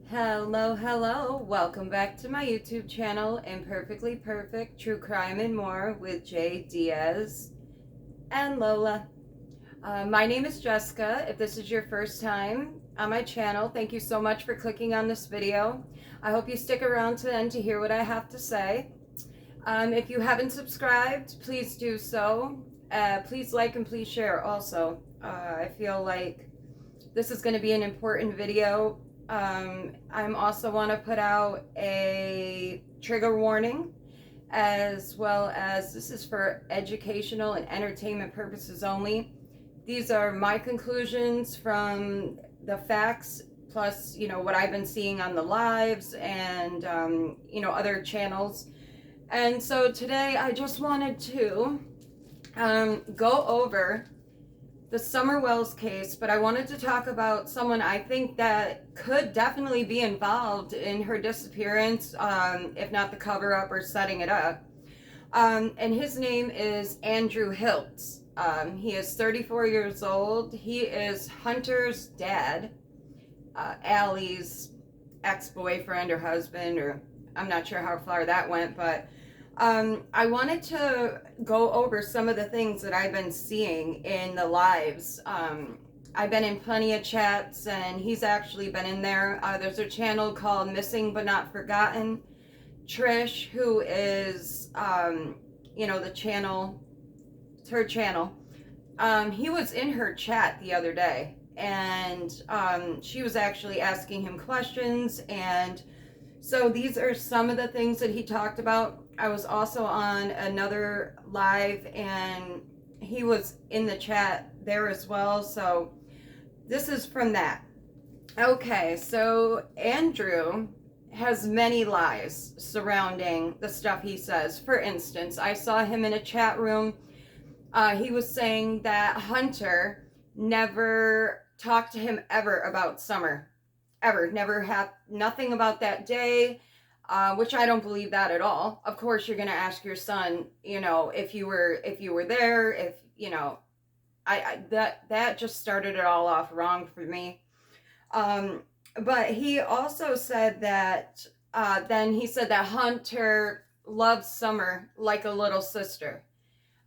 Hello, welcome back to my YouTube channel, Imperfectly Perfect, True Crime and More with Jay Diaz and Lola. My name is Jessica. If this is your first time on my channel, thank you so much for clicking on this video. I hope you stick around to the end to hear what I have to say. If you haven't subscribed, please do so. Please like and please share also. I feel like this is going to be an important video. I'm also want to put out a trigger warning, as well as this is for educational and entertainment purposes only. These are my conclusions from the facts, plus, what I've been seeing on the lives and, other channels. And so today I just wanted to go over the SuMmER WeLLs case, but I wanted to talk about someone I think that could definitely be involved in her disappearance, if not the cover-up or setting it up. And his name is HiLtS. He is 34 years old. He is Hunter's dad, Allie's ex-boyfriend or husband, or I'm not sure how far that went, but I wanted to go over some of the things that I've been seeing in the lives. I've been in plenty of chats, and he's actually been in there. There's a channel called Missing But Not Forgotten. Trish, who is, the channel, it's her channel. He was in her chat the other day, and she was actually asking him questions, and so these are some of the things that he talked about. I was also on another live, and he was in the chat there as well. So this is from that. Okay, so AnDreW has many lies surrounding the stuff he says. For instance, I saw him in a chat room. He was saying that Hunter never talked to him ever about SuMmER. Ever. Never had nothing about that day. Which I don't believe that at all. Of course, you're gonna ask your son, if you were there, that just started it all off wrong for me. But he also said that, then he said that Hunter loves SuMmER like a little sister,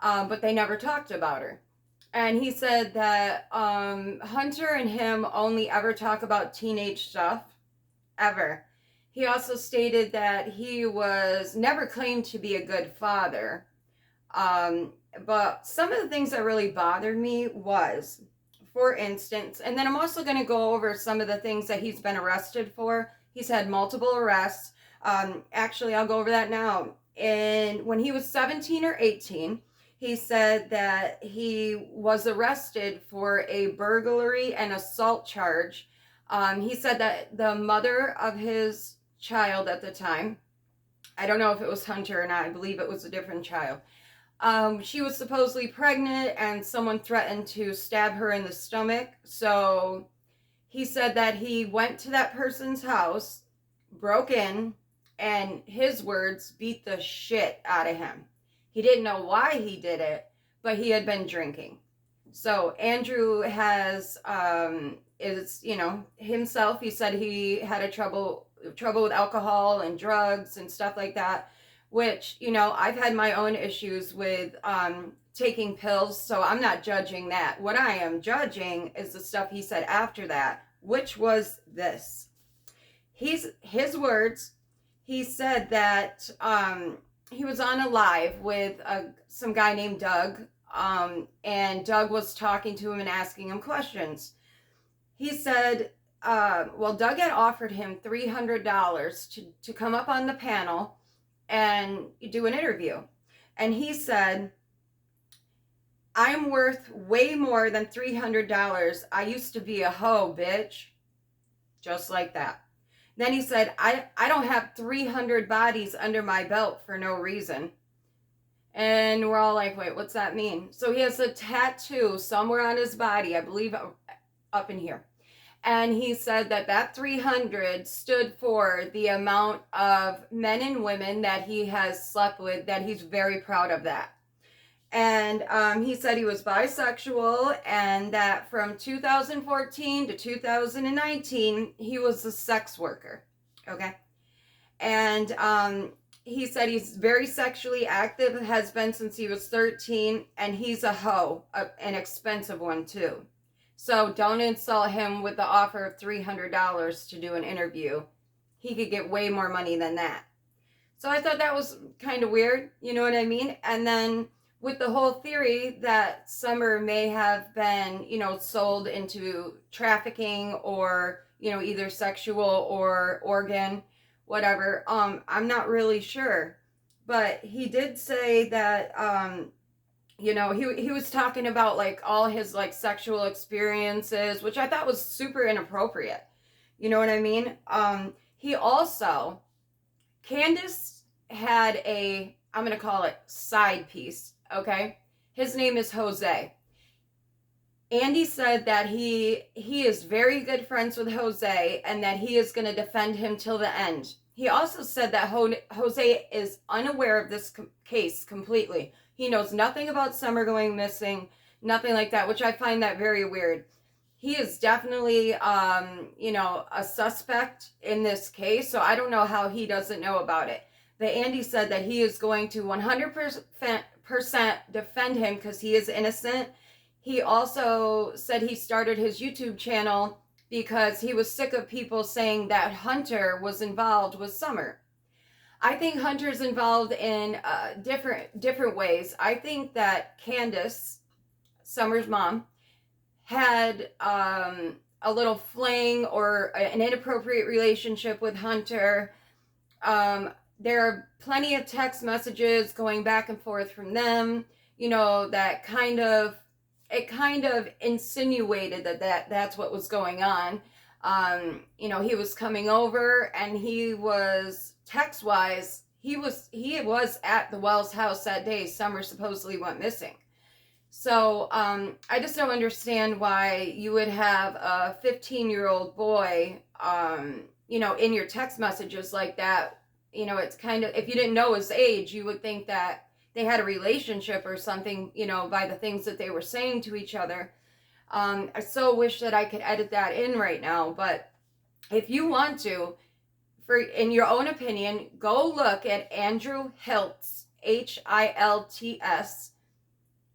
but they never talked about her. And he said that Hunter and him only ever talk about teenage stuff, ever. He also stated that he was never claimed to be a good father. But some of the things that really bothered me was, for instance, and then I'm also going to go over some of the things that he's been arrested for. He's had multiple arrests. Actually, I'll go over that now. And when he was 17 or 18, he said that he was arrested for a burglary and assault charge. He said that the mother of his child at the time, I don't know if it was Hunter or not, I believe it was a different child. She was supposedly pregnant, and someone threatened to stab her in the stomach. So he said that he went to that person's house, broke in, and his words, beat the shit out of him. He didn't know why he did it, but he had been drinking. So AnDreW has, himself, he said he had trouble with alcohol and drugs and stuff like that, which, I've had my own issues with taking pills, so I'm not judging that. What I am judging is the stuff he said after that, which was this. His words, he said that he was on a live with some guy named Doug, and Doug was talking to him and asking him questions. He said, Doug had offered him $300 to come up on the panel and do an interview. And he said, I'm worth way more than $300. I used to be a hoe, bitch. Just like that. Then he said, I don't have 300 bodies under my belt for no reason. And we're all like, wait, what's that mean? So he has a tattoo somewhere on his body, I believe up in here. And he said that 300 stood for the amount of men and women that he has slept with, that he's very proud of that. And he said he was bisexual, and that from 2014 to 2019, he was a sex worker. Okay. And he said he's very sexually active, has been since he was 13, and he's a hoe, an expensive one too. So don't insult him with the offer of $300 to do an interview. He could get way more money than that. So I thought that was kind of weird, you know what I mean? And then with the whole theory that SuMmER may have been, sold into trafficking or, either sexual or organ, whatever, I'm not really sure. But he did say that, he was talking about like all his like sexual experiences, which I thought was super inappropriate. You know what I mean? He also, Candace had I'm going to call it side piece, okay? His name is Jose. Andy said that he is very good friends with Jose and that he is going to defend him till the end. He also said that Jose is unaware of this case completely. He knows nothing about SuMmER going missing, nothing like that, which I find that very weird. He is definitely, a suspect in this case, so I don't know how he doesn't know about it. But Andy said that he is going to 100% defend him because he is innocent. He also said he started his YouTube channel because he was sick of people saying that Hunter was involved with SuMmER. I think Hunter's involved in different ways. I think that Candace, SuMmER's mom, had a little fling or an inappropriate relationship with Hunter. There are plenty of text messages going back and forth from them, that kind of insinuated that's what was going on. He was coming over and he was text-wise, he was at the WeLLs house that day SuMmER supposedly went missing. So I just don't understand why you would have a 15-year-old boy, in your text messages like that. It's kind of, if you didn't know his age, you would think that they had a relationship or something, by the things that they were saying to each other. I so wish that I could edit that in right now, but if you want to, in your own opinion, go look at AnDreW HiLtS, HiLTS,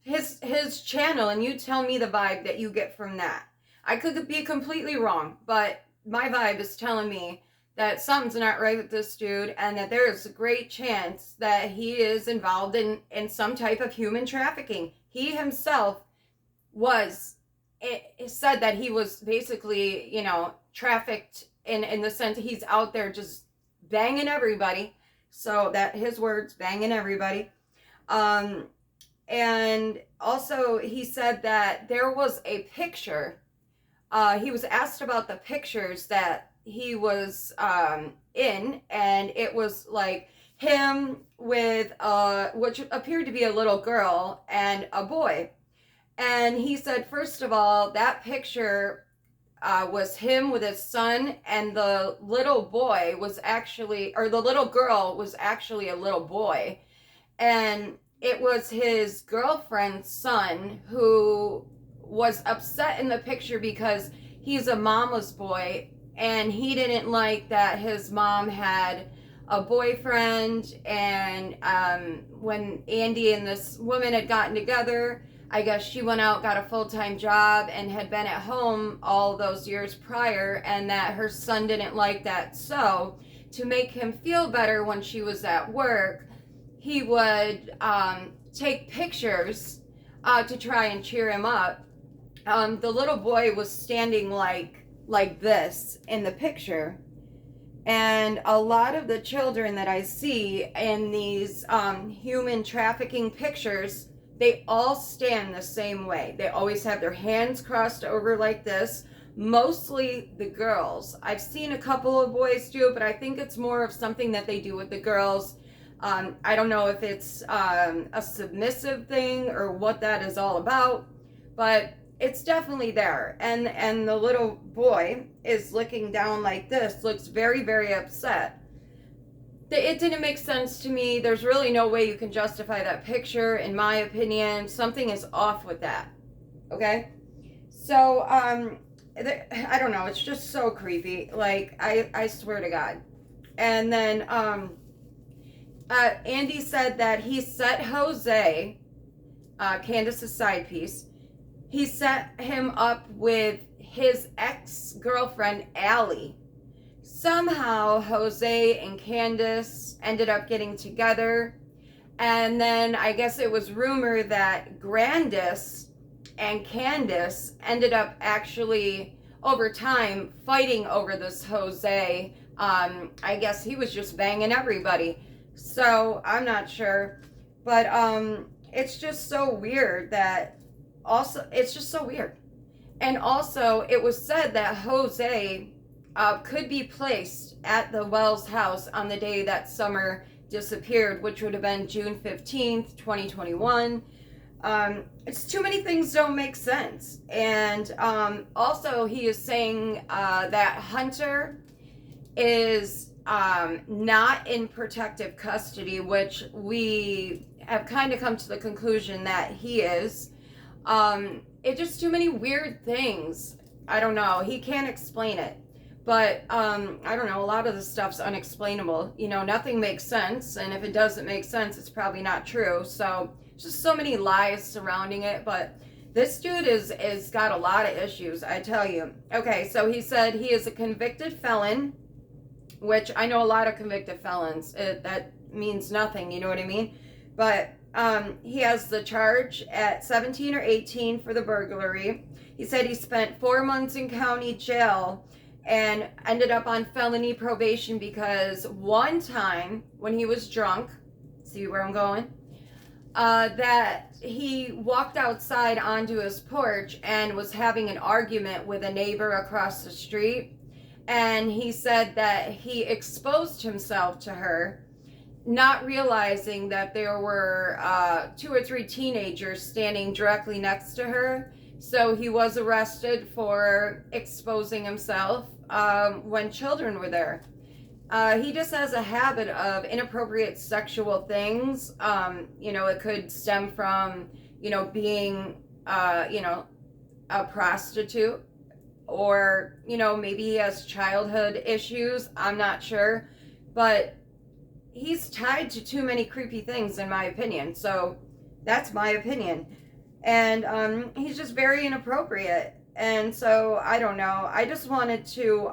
his channel, and you tell me the vibe that you get from that. I could be completely wrong, but my vibe is telling me that something's not right with this dude and that there is a great chance that he is involved in some type of human trafficking. He himself said that he was basically, trafficked in the sense he's out there just banging everybody. So that his words, banging everybody. And also he said that there was a picture. He was asked about the pictures that he was in, and it was like him with which appeared to be a little girl and a boy. And he said, first of all, that picture was him with his son, and the little boy was actually, or the little girl was actually a little boy. And it was his girlfriend's son who was upset in the picture because he's a mama's boy, and he didn't like that his mom had a boyfriend. And when Andy and this woman had gotten together, I guess she went out, got a full-time job, and had been at home all those years prior, and that her son didn't like that. So to make him feel better when she was at work, he would take pictures to try and cheer him up. The little boy was standing like this in the picture, and a lot of the children that I see in these human trafficking pictures, they all stand the same way. They always have their hands crossed over like this. Mostly the girls. I've seen a couple of boys do it, but I think it's more of something that they do with the girls. I don't know if it's a submissive thing or what that is all about, but it's definitely there. And the little boy is looking down like this, looks very, very upset. it didn't make sense to me. There's really no way you can justify that picture, in my opinion. Something is off with that. Okay? So, I don't know. It's just so creepy. Like, I swear to God. And then, Andy said that he set Jose, Candace's side piece, he set him up with his ex-girlfriend, Allie. Somehow, Jose and Candace ended up getting together. And then I guess it was rumored that Grandis and Candace ended up actually, over time, fighting over this Jose. I guess he was just banging everybody. So, I'm not sure. But, it's just so weird that, also, it's just so weird. And also, it was said that Jose could be placed at the WeLLs house on the day that SuMmER disappeared, which would have been June 15th, 2021. It's too many things don't make sense. And also, he is saying that Hunter is not in protective custody, which we have kind of come to the conclusion that he is. It's just too many weird things. I don't know. He can't explain it. But, I don't know, a lot of the stuff's unexplainable. You know, nothing makes sense, and if it doesn't make sense, it's probably not true. So, just so many lies surrounding it, but this dude is got a lot of issues, I tell you. Okay, so he said he is a convicted felon, which I know a lot of convicted felons. That means nothing, you know what I mean? But, he has the charge at 17 or 18 for the burglary. He said he spent 4 months in county jail and ended up on felony probation because one time when he was drunk, see where I'm going, that he walked outside onto his porch and was having an argument with a neighbor across the street. And he said that he exposed himself to her, not realizing that there were 2 or 3 teenagers standing directly next to her. So he was arrested for exposing himself when children were there. He just has a habit of inappropriate sexual things. You know, it could stem from, you know, being, you know, a prostitute, or, you know, maybe he has childhood issues. I'm not sure. But he's tied to too many creepy things, in my opinion. So that's my opinion. And he's just very inappropriate. And so, I don't know. I just wanted to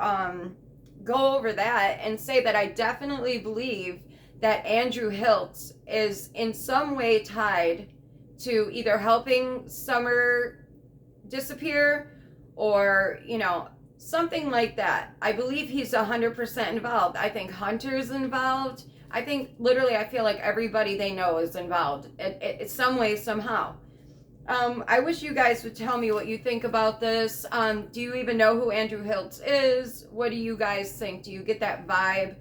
go over that and say that I definitely believe that HiLtS is in some way tied to either helping SuMmER disappear or, you know, something like that. I believe he's 100% involved. I think Hunter's involved. I think, literally, I feel like everybody they know is involved. It's some way, somehow. I wish you guys would tell me what you think about this. Do you even know who HiLtS is? What do you guys think? Do you get that vibe?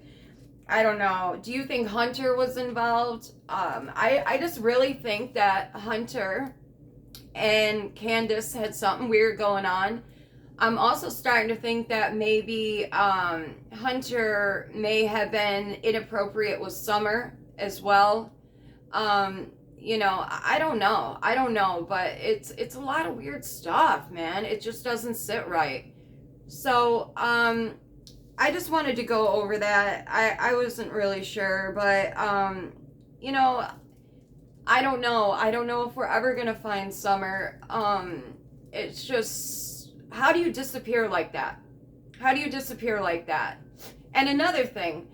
I don't know. Do you think Hunter was involved? I just really think that Hunter and Candace had something weird going on. I'm also starting to think that maybe Hunter may have been inappropriate with SuMmER as well. You know, I don't know, but it's a lot of weird stuff, man. It just doesn't sit right. So, I just wanted to go over that. I wasn't really sure, but, you know, I don't know. I don't know if we're ever gonna find SuMmER. It's just, how do you disappear like that? How do you disappear like that? And another thing,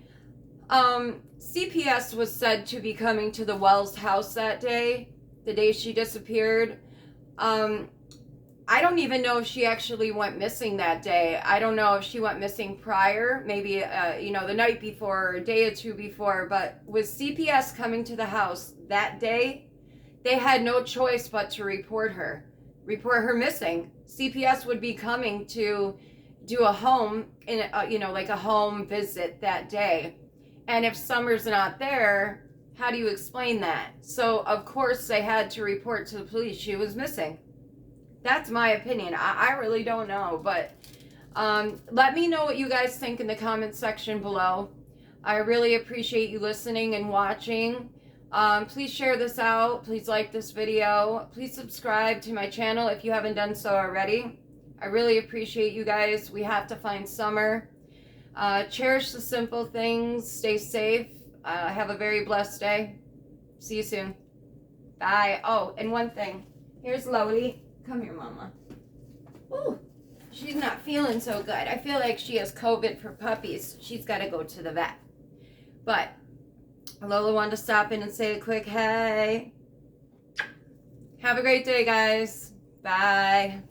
CPS was said to be coming to the WeLLs house that day, the day she disappeared. I don't even know if she actually went missing that day. I don't know if she went missing prior, maybe, you know, the night before or a day or two before. But with CPS coming to the house that day, they had no choice but to report her missing. CPS would be coming to do a home, you know, like a home visit that day. And if SuMmER's not there, how do you explain that? So, of course, they had to report to the police she was missing. That's my opinion. I really don't know. But let me know what you guys think in the comment section below. I really appreciate you listening and watching. Please share this out. Please like this video. Please subscribe to my channel if you haven't done so already. I really appreciate you guys. We have to find summer. Cherish the simple things. Stay safe. Have a very blessed day. See you soon. Bye. Oh, and one thing. Here's Loli. Come here, Mama. Ooh, she's not feeling so good. I feel like she has COVID for puppies. She's got to go to the vet. But Lola wanted to stop in and say a quick hey. Have a great day, guys. Bye.